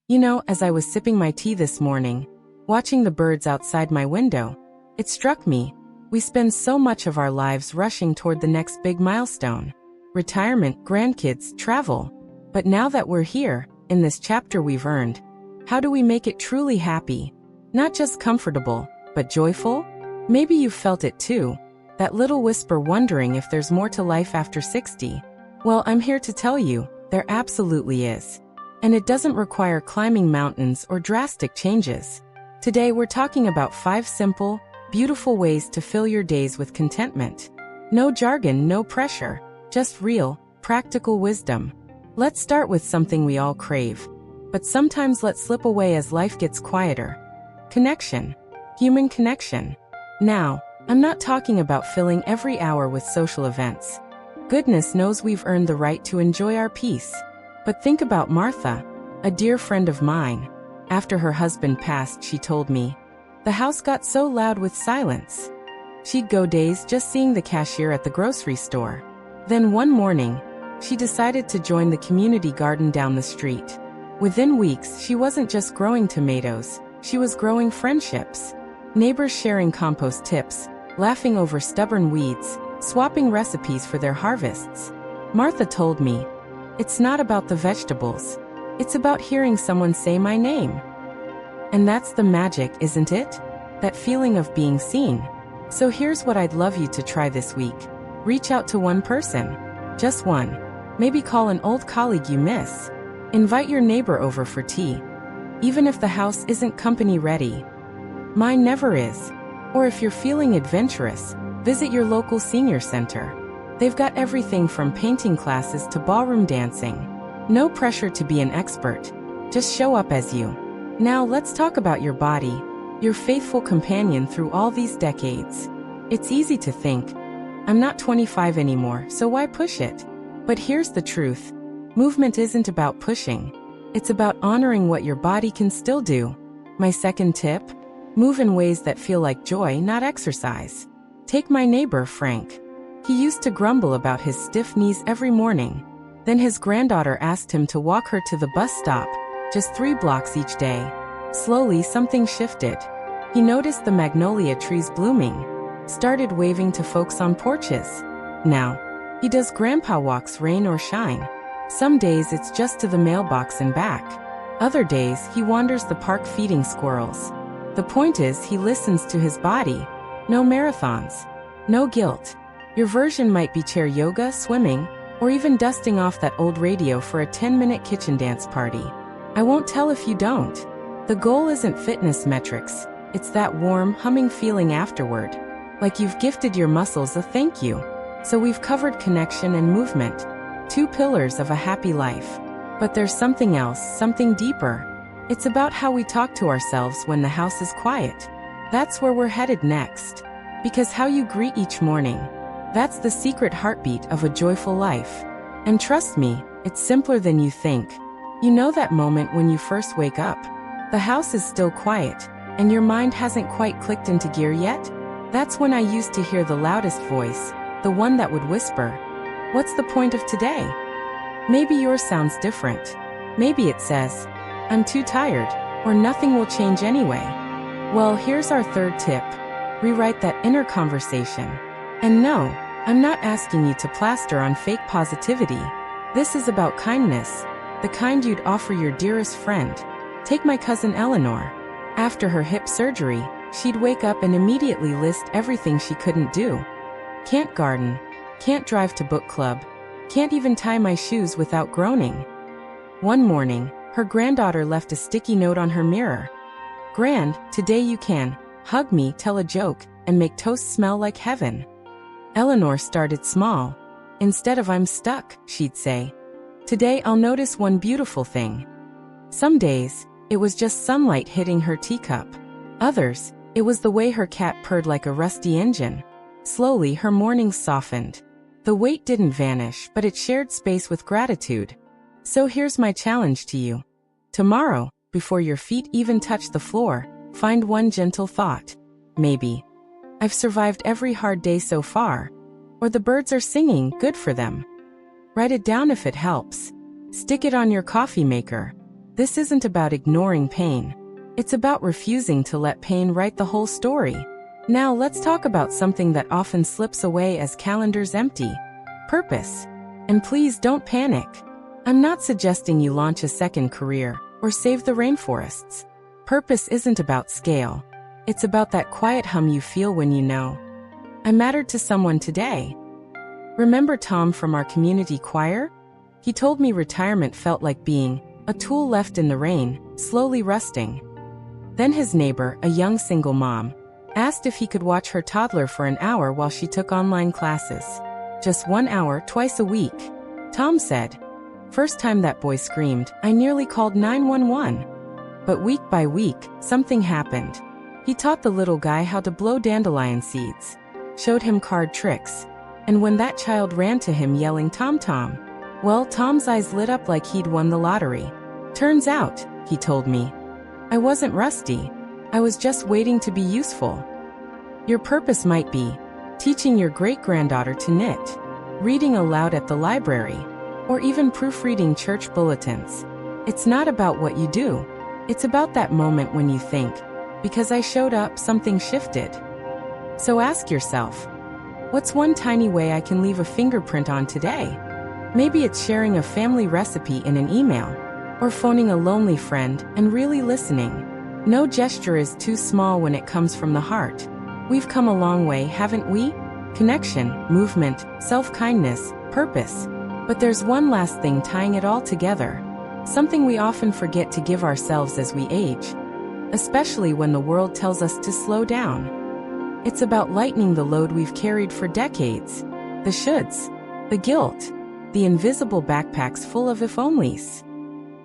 As I was sipping my tea this morning, watching the birds outside my window, it struck me, we spend so much of our lives rushing toward the next big milestone. Retirement, grandkids, travel. But now that we're here, in this chapter we've earned, how do we make it truly happy? Not just comfortable, but joyful? Maybe you've felt it too, that little whisper wondering if there's more to life after 60. Well, I'm here to tell you, there absolutely is. And it doesn't require climbing mountains or drastic changes. Today we're talking about 5 simple, beautiful ways to fill your days with contentment. No jargon, no pressure, just real, practical wisdom. Let's start with something we all crave, but sometimes let slip away as life gets quieter. Connection. Human connection. Now, I'm not talking about filling every hour with social events. Goodness knows we've earned the right to enjoy our peace. But think about Martha, a dear friend of mine. After her husband passed, she told me, the house got so loud with silence. She'd go days just seeing the cashier at the grocery store. Then one morning, she decided to join the community garden down the street. Within weeks, she wasn't just growing tomatoes, she was growing friendships. Neighbors sharing compost tips, laughing over stubborn weeds, swapping recipes for their harvests. Martha told me, it's not about the vegetables. It's about hearing someone say my name. And that's the magic, isn't it? That feeling of being seen. So here's what I'd love you to try this week. Reach out to one person. Just one. Maybe call an old colleague you miss. Invite your neighbor over for tea. Even if the house isn't company ready. Mine never is. Or if you're feeling adventurous, visit your local senior center. They've got everything from painting classes to ballroom dancing. No pressure to be an expert. Just show up as you. Now let's talk about your body, your faithful companion through all these decades. It's easy to think, I'm not 25 anymore, so why push it? But here's the truth. Movement isn't about pushing. It's about honoring what your body can still do. My second tip? Move in ways that feel like joy, not exercise. Take my neighbor, Frank. He used to grumble about his stiff knees every morning. Then his granddaughter asked him to walk her to the bus stop, just 3 blocks each day. Slowly, something shifted. He noticed the magnolia trees blooming, started waving to folks on porches. Now, he does grandpa walks rain or shine. Some days it's just to the mailbox and back. Other days, he wanders the park feeding squirrels. The point is, he listens to his body. No marathons. No guilt. Your version might be chair yoga, swimming, or even dusting off that old radio for a 10-minute kitchen dance party. I won't tell if you don't. The goal isn't fitness metrics. It's that warm, humming feeling afterward. Like you've gifted your muscles a thank you. So we've covered connection and movement. 2 pillars of a happy life. But there's something else, something deeper. It's about how we talk to ourselves when the house is quiet. That's where we're headed next. Because how you greet each morning, that's the secret heartbeat of a joyful life. And trust me, it's simpler than you think. You know that moment when you first wake up? The house is still quiet, and your mind hasn't quite clicked into gear yet? That's when I used to hear the loudest voice, the one that would whisper, "What's the point of today?" Maybe yours sounds different. Maybe it says, "I'm too tired," or "Nothing will change anyway." Well, here's our third tip. Rewrite that inner conversation. And no, I'm not asking you to plaster on fake positivity. This is about kindness, the kind you'd offer your dearest friend. Take my cousin Eleanor. After her hip surgery, she'd wake up and immediately list everything she couldn't do. Can't garden, can't drive to book club, can't even tie my shoes without groaning. One morning, her granddaughter left a sticky note on her mirror. "Grand, today you can hug me, tell a joke, and make toast smell like heaven." Eleanor started small. Instead of "I'm stuck," she'd say, "Today I'll notice one beautiful thing." Some days, it was just sunlight hitting her teacup. Others, it was the way her cat purred like a rusty engine. Slowly, her mornings softened. The weight didn't vanish, but it shared space with gratitude. So here's my challenge to you. Tomorrow, before your feet even touch the floor, find one gentle thought. Maybe, "I've survived every hard day so far." Or "The birds are singing, good for them." Write it down if it helps. Stick it on your coffee maker. This isn't about ignoring pain. It's about refusing to let pain write the whole story. Now let's talk about something that often slips away as calendars empty. Purpose. And please don't panic. I'm not suggesting you launch a second career or save the rainforests. Purpose isn't about scale. It's about that quiet hum you feel when you know, I mattered to someone today. Remember Tom from our community choir? He told me retirement felt like being a tool left in the rain, slowly rusting. Then his neighbor, a young single mom, asked if he could watch her toddler for an hour while she took online classes. Just 1 hour, twice a week. Tom said, "First time that boy screamed, I nearly called 911. But week by week, something happened. He taught the little guy how to blow dandelion seeds, showed him card tricks, and when that child ran to him yelling Tom Tom, well, Tom's eyes lit up like he'd won the lottery. Turns out, he told me, I wasn't rusty. I was just waiting to be useful." Your purpose might be teaching your great-granddaughter to knit, reading aloud at the library, or even proofreading church bulletins. It's not about what you do. It's about that moment when you think, because I showed up, something shifted. So ask yourself, what's one tiny way I can leave a fingerprint on today? Maybe it's sharing a family recipe in an email, or phoning a lonely friend and really listening. No gesture is too small when it comes from the heart. We've come a long way, haven't we? Connection, movement, self-kindness, purpose. But there's one last thing tying it all together. Something we often forget to give ourselves as we age, especially when the world tells us to slow down. It's about lightening the load we've carried for decades. The shoulds, the guilt, the invisible backpacks full of if-onlys.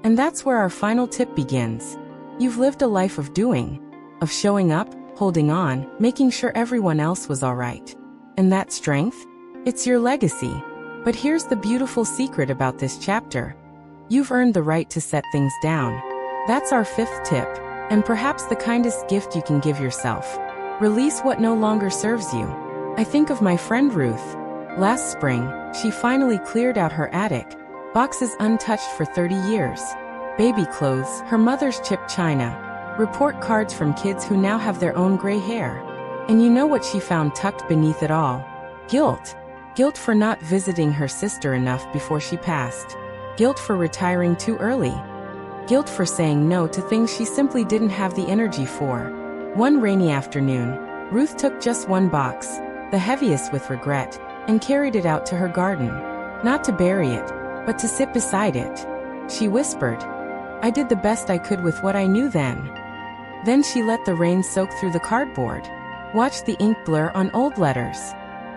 And that's where our final tip begins. You've lived a life of doing, of showing up, holding on, making sure everyone else was all right. And that strength? It's your legacy. But here's the beautiful secret about this chapter. You've earned the right to set things down. That's our 5th tip, and perhaps the kindest gift you can give yourself. Release what no longer serves you. I think of my friend Ruth. Last spring, she finally cleared out her attic, boxes untouched for 30 years. Baby clothes, her mother's chipped china, report cards from kids who now have their own gray hair. And you know what she found tucked beneath it all? Guilt. Guilt for not visiting her sister enough before she passed. Guilt for retiring too early. Guilt for saying no to things she simply didn't have the energy for. One rainy afternoon, Ruth took just one box, the heaviest with regret, and carried it out to her garden. Not to bury it, but to sit beside it. She whispered, "I did the best I could with what I knew then." Then she let the rain soak through the cardboard, watched the ink blur on old letters.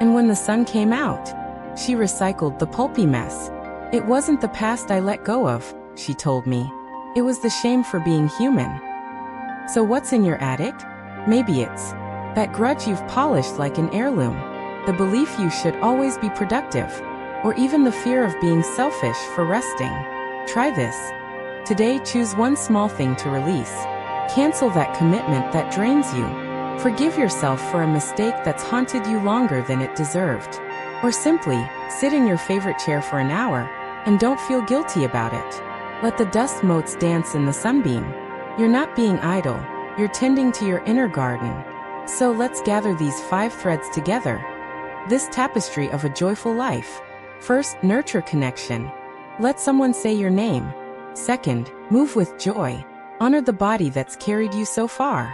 And when the sun came out, she recycled the pulpy mess. "It wasn't the past I let go of," she told me. "It was the shame for being human." So what's in your attic? Maybe it's that grudge you've polished like an heirloom, the belief you should always be productive, or even the fear of being selfish for resting. Try this. Today, choose one small thing to release. Cancel that commitment that drains you. Forgive yourself for a mistake that's haunted you longer than it deserved. Or simply, sit in your favorite chair for an hour, and don't feel guilty about it. Let the dust motes dance in the sunbeam. You're not being idle, you're tending to your inner garden. So let's gather these 5 threads together. This tapestry of a joyful life. First, nurture connection. Let someone say your name. Second, move with joy. Honor the body that's carried you so far.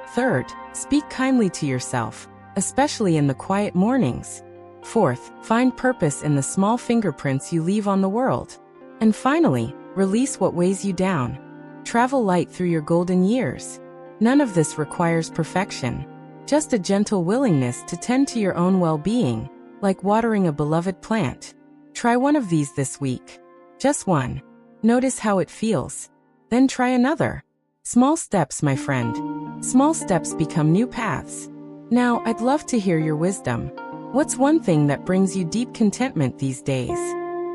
Third, speak kindly to yourself, especially in the quiet mornings. Fourth, find purpose in the small fingerprints you leave on the world. And finally, release what weighs you down. Travel light through your golden years. None of this requires perfection, just a gentle willingness to tend to your own well-being, like watering a beloved plant. Try one of these this week. Just one. Notice how it feels. Then try another. Small steps, my friend. Small steps become new paths. Now, I'd love to hear your wisdom. What's one thing that brings you deep contentment these days?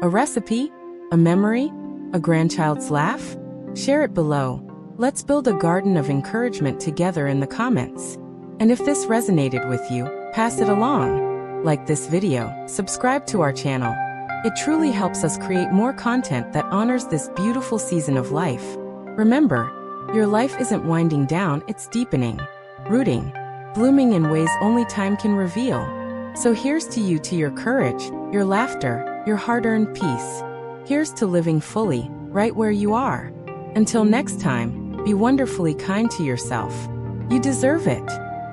A recipe? A memory? A grandchild's laugh? Share it below. Let's build a garden of encouragement together in the comments. And if this resonated with you, pass it along. Like this video, subscribe to our channel. It truly helps us create more content that honors this beautiful season of life. Remember, your life isn't winding down, it's deepening, rooting, blooming in ways only time can reveal. So here's to you, to your courage, your laughter, your hard-earned peace. Here's to living fully, right where you are. Until next time, be wonderfully kind to yourself. You deserve it.